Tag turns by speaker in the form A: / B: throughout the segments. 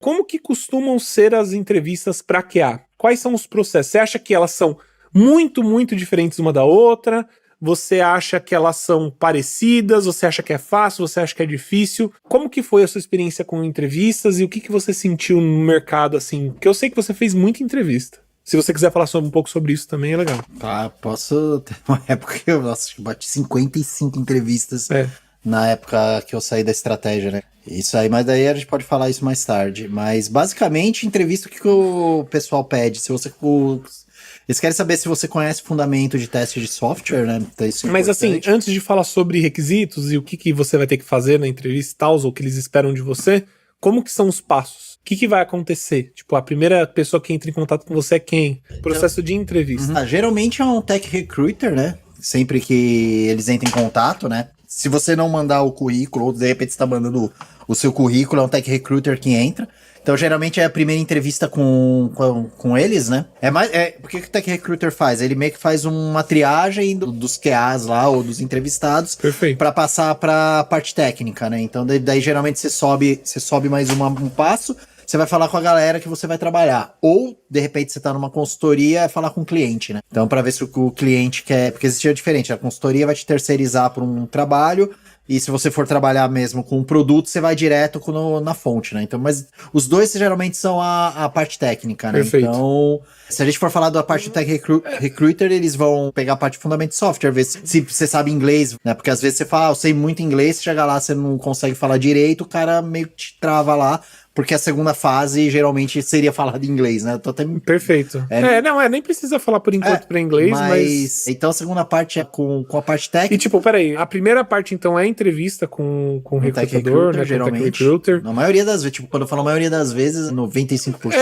A: Como que costumam ser as entrevistas para QA? Quais são os processos? Você acha que elas são muito, muito diferentes uma da outra? Você acha que elas são parecidas? Você acha que é fácil? Você acha que é difícil? Como que foi a sua experiência com entrevistas e o que que você sentiu no mercado, assim? Porque eu sei que você fez muita entrevista. Se você quiser falar um pouco sobre isso também, é legal.
B: Tá, posso... Ter uma época que eu bati 55 entrevistas na época que eu saí da estratégia, né? Isso aí, mas daí a gente pode falar isso mais tarde. Mas, basicamente, entrevista, o que o pessoal pede? Se você... Eles querem saber se você conhece o fundamento de teste de software, né? Então, isso é
A: mas
B: importante.
A: assim, antes de falar sobre requisitos e o que que você vai ter que fazer na entrevista e tal, ou o que eles esperam de você, como que são os passos? O que que vai acontecer? Tipo, a primeira pessoa que entra em contato com você é quem? Processo de entrevista.
B: Geralmente é um tech recruiter, né? Sempre que eles entram em contato, né? Se você não mandar o currículo, ou de repente você tá mandando o seu currículo, é um tech recruiter que entra. Então, geralmente é a primeira entrevista com eles, né? O que o tech recruiter faz? Ele meio que faz uma triagem dos QAs lá, ou dos entrevistados, para passar pra parte técnica, né? Então, daí geralmente você sobe mais um passo, você vai falar com a galera que você vai trabalhar. Ou, de repente, você tá numa consultoria, é falar com o cliente, né? Então, para ver se o cliente quer... Porque existe diferente, a consultoria vai te terceirizar por um trabalho, e se você for trabalhar mesmo com um produto, você vai direto na fonte, né? Então, mas os dois geralmente são a parte técnica, né?
A: Perfeito.
B: Então, se a gente for falar da parte do tech recruiter, eles vão pegar a parte de fundamento de software, ver se você sabe inglês, né? Porque às vezes você fala, eu sei muito inglês, você chega lá, você não consegue falar direito, o cara meio que te trava lá, porque a segunda fase geralmente seria falar em inglês, né? Eu tô até...
A: Perfeito. Nem precisa falar por enquanto pra inglês, mas...
B: Então a segunda parte é com a parte técnica.
A: E tipo, peraí, a primeira parte então é a entrevista com o recrutador, né?
B: Geralmente.
A: Com o recruiter.
B: Na maioria das vezes, tipo, quando eu falo a maioria das vezes, 95%.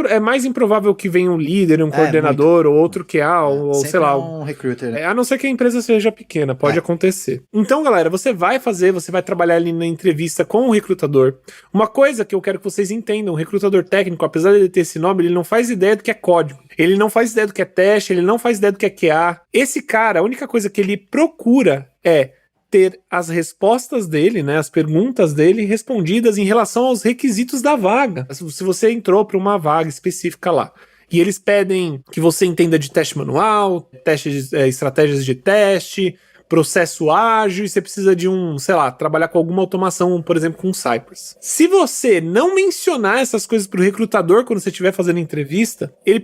A: É mais improvável que venha um líder, um coordenador, ou outro QA, ou sei lá.
B: Um recruiter, né?
A: A não ser que a empresa seja pequena, pode acontecer. Então, galera, você vai trabalhar ali na entrevista com o recrutador. Uma coisa que eu quero que vocês entendam, o recrutador técnico, apesar de ele ter esse nome, ele não faz ideia do que é código. Ele não faz ideia do que é teste, ele não faz ideia do que é QA. Esse cara, a única coisa que ele procura é ter as respostas dele, né, as perguntas dele respondidas em relação aos requisitos da vaga. Se você entrou para uma vaga específica lá. E eles pedem que você entenda de teste manual, estratégias de teste, processo ágil, e você precisa de trabalhar com alguma automação, por exemplo, com Cypress. Se você não mencionar essas coisas pro recrutador quando você estiver fazendo entrevista, ele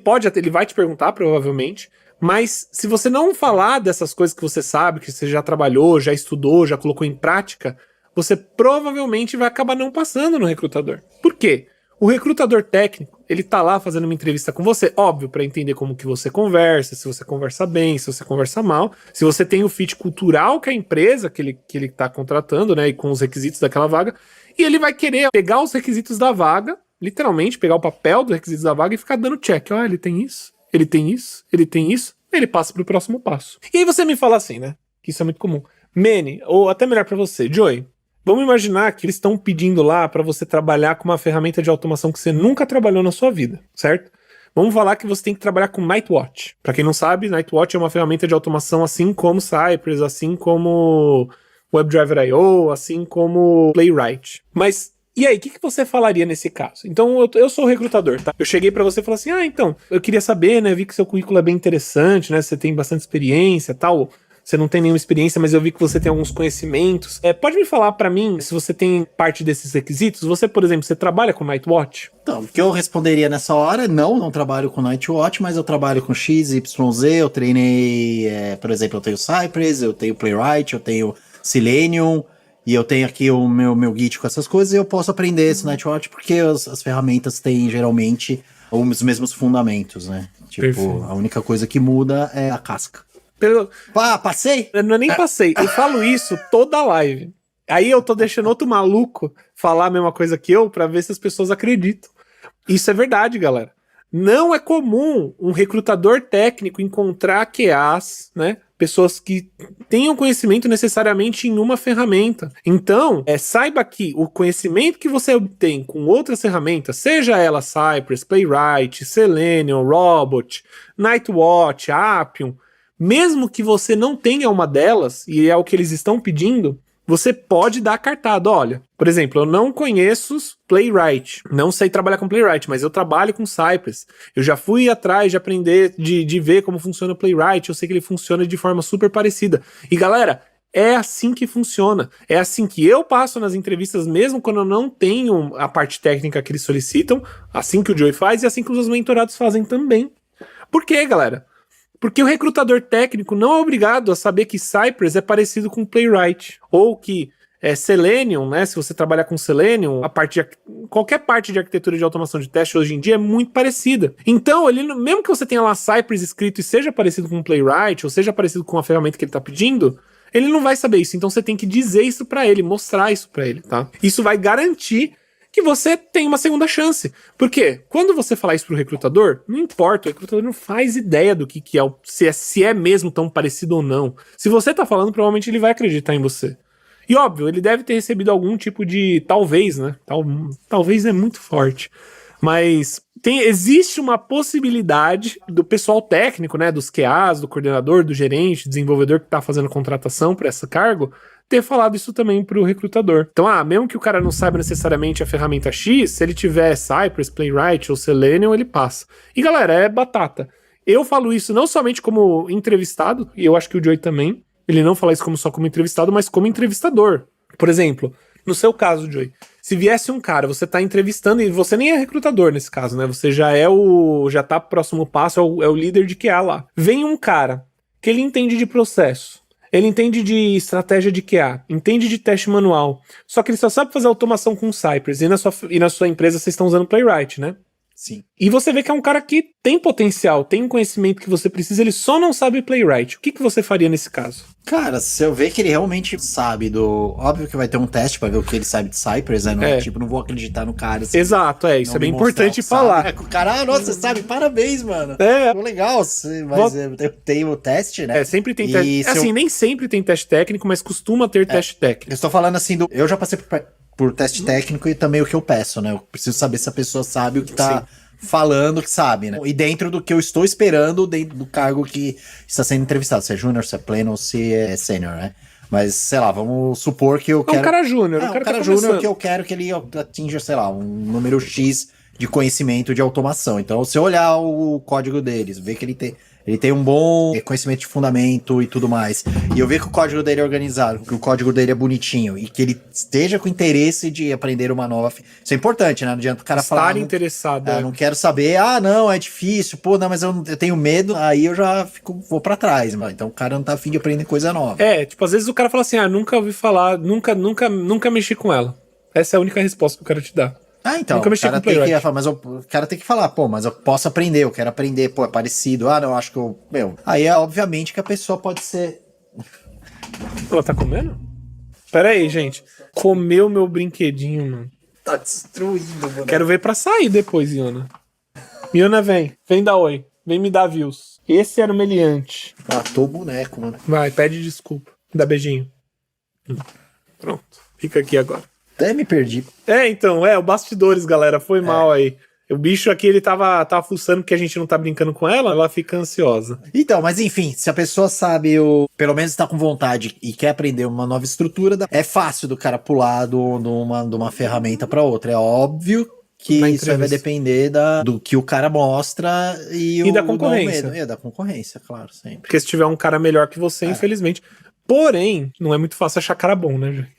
A: vai te perguntar, provavelmente, mas se você não falar dessas coisas que você sabe, que você já trabalhou, já estudou, já colocou em prática, você provavelmente vai acabar não passando no recrutador. Por quê? O recrutador técnico, ele tá lá fazendo uma entrevista com você, óbvio, para entender como que você conversa, se você conversa bem, se você conversa mal, se você tem o fit cultural com a empresa que ele tá contratando, né, e com os requisitos daquela vaga, e ele vai querer pegar os requisitos da vaga, literalmente pegar o papel dos requisitos da vaga e ficar dando check. Ele tem isso, ele tem isso, ele tem isso, ele passa pro próximo passo. E aí você me fala assim, né, que isso é muito comum. Manny, ou até melhor para você, Joey, vamos imaginar que eles estão pedindo lá para você trabalhar com uma ferramenta de automação que você nunca trabalhou na sua vida, certo? Vamos falar que você tem que trabalhar com Nightwatch. Para quem não sabe, Nightwatch é uma ferramenta de automação assim como Cypress, assim como WebDriver I/O, assim como Playwright. Mas e aí, o que você falaria nesse caso? Então, eu sou o recrutador, tá? Eu cheguei pra você e falei assim, então, eu queria saber, né, vi que seu currículo é bem interessante, né, você tem bastante experiência e tal, você não tem nenhuma experiência, mas eu vi que você tem alguns conhecimentos. Pode me falar pra mim se você tem parte desses requisitos? Você, por exemplo, você trabalha com Nightwatch?
B: Então, o que eu responderia nessa hora, não trabalho com Nightwatch, mas eu trabalho com X, Y, Z, eu treinei, por exemplo, eu tenho Cypress, eu tenho Playwright, eu tenho Selenium, e eu tenho aqui o meu Git com essas coisas, e eu posso aprender esse Nightwatch porque as ferramentas têm, geralmente, os mesmos fundamentos, né? Tipo, perfeito. A única coisa que muda é a casca. Passei?
A: Não é nem passei. Eu falo isso toda live. Aí eu tô deixando outro maluco falar a mesma coisa que eu pra ver se as pessoas acreditam. Isso é verdade, galera. Não é comum um recrutador técnico encontrar QAs, né? Pessoas que tenham conhecimento necessariamente em uma ferramenta. Então, saiba que o conhecimento que você obtém com outras ferramentas, seja ela Cypress, Playwright, Selenium, Robot, Nightwatch, Appium, mesmo que você não tenha uma delas, e é o que eles estão pedindo, você pode dar cartada. Olha, por exemplo, eu não conheço Playwright, não sei trabalhar com Playwright, mas eu trabalho com Cypress. Eu já fui atrás de aprender, de ver como funciona o Playwright, eu sei que ele funciona de forma super parecida. E galera, é assim que funciona. É assim que eu passo nas entrevistas, mesmo quando eu não tenho a parte técnica que eles solicitam, assim que o Joey faz e assim que os mentorados fazem também. Por quê, galera? Porque o recrutador técnico não é obrigado a saber que Cypress é parecido com Playwright, ou que Selenium, né? Se você trabalhar com Selenium, qualquer parte de arquitetura de automação de teste hoje em dia é muito parecida. Então, mesmo que você tenha lá Cypress escrito e seja parecido com Playwright, ou seja parecido com a ferramenta que ele está pedindo, ele não vai saber isso. Então você tem que dizer isso para ele, mostrar isso para ele, tá? Isso vai garantir que você tem uma segunda chance. Porque quando você falar isso pro recrutador, não importa, o recrutador não faz ideia do que é, se é mesmo tão parecido ou não. Se você tá falando, provavelmente ele vai acreditar em você. E óbvio, ele deve ter recebido algum tipo de talvez, né? Talvez é muito forte. Mas existe uma possibilidade do pessoal técnico, né? Dos QAs, do coordenador, do gerente, desenvolvedor que tá fazendo contratação para esse cargo, ter falado isso também pro recrutador. Então, mesmo que o cara não saiba necessariamente a ferramenta X, se ele tiver Cypress, Playwright ou Selenium, ele passa. E galera, é batata. Eu falo isso não somente como entrevistado, e eu acho que o Joey também, ele não fala isso só como entrevistado, mas como entrevistador. Por exemplo, no seu caso, Joey, se viesse um cara, você tá entrevistando, e você nem é recrutador nesse caso, né? Você já tá pro próximo passo, é o líder de QA lá. Vem um cara que ele entende de processo, ele entende de estratégia de QA, entende de teste manual, só que ele só sabe fazer automação com Cypress, e na sua empresa vocês estão usando Playwright, né?
B: Sim.
A: E você vê que é um cara que tem potencial, tem um conhecimento que você precisa, ele só não sabe Playwright. O que você faria nesse caso?
B: Cara, se eu ver que ele realmente sabe Óbvio que vai ter um teste pra ver o que ele sabe de Cypress, né? Não, tipo, não vou acreditar no cara. Assim,
A: exato, isso é bem importante falar.
B: O cara, nossa, você sabe, parabéns, mano. Legal, mas tem o teste, né?
A: Sempre tem teste. Assim, nem sempre tem teste técnico, mas costuma ter teste técnico.
B: Eu estou falando assim, eu já passei por teste técnico e também o que eu peço, né? Eu preciso saber se a pessoa sabe o que tá falando que sabe, né? E dentro do que eu estou esperando, dentro do cargo que está sendo entrevistado, se é júnior, se é pleno ou se é sênior, né? Mas, sei lá, vamos supor que eu quero...
A: um cara júnior.
B: Um cara júnior que eu quero que ele atinja, sei lá, um número X de conhecimento de automação. Então, se eu olhar o código deles, ver que ele tem um bom conhecimento de fundamento e tudo mais, e eu ver que o código dele é organizado, que o código dele é bonitinho, e que ele esteja com interesse de aprender uma nova... Isso é importante, né? Não adianta o cara falar...
A: Estar interessado.
B: Não quero saber, não, é difícil, não, mas eu tenho medo, aí eu já vou pra trás. Então o cara não tá afim de aprender coisa nova.
A: Tipo, às vezes o cara fala assim, nunca ouvi falar, nunca mexi com ela. Essa é a única resposta que eu quero te dar.
B: Então, o cara tem que falar, o cara tem que falar, mas eu posso aprender, eu quero aprender, é parecido, não, acho que aí é obviamente que a pessoa pode ser...
A: Ela tá comendo? Pera aí, gente, comeu meu brinquedinho, mano.
B: Tá destruindo, mano.
A: Quero ver pra sair depois, Iona. Iona, vem dar oi, vem me dar views. Esse era o meliante.
B: Matou o boneco, mano.
A: Vai, pede desculpa, dá beijinho. Pronto, fica aqui agora.
B: Até me perdi.
A: Então, o bastidores, galera, foi mal aí. O bicho aqui, ele tava fuçando porque a gente não tá brincando com ela fica ansiosa.
B: Então, mas enfim, se a pessoa sabe, pelo menos tá com vontade e quer aprender uma nova estrutura, é fácil do cara pular de uma ferramenta pra outra. É óbvio que isso vai depender do que o cara mostra e
A: da concorrência.
B: E da concorrência, claro, sempre.
A: Porque se tiver um cara melhor que você, infelizmente. Porém, não é muito fácil achar cara bom, né, gente?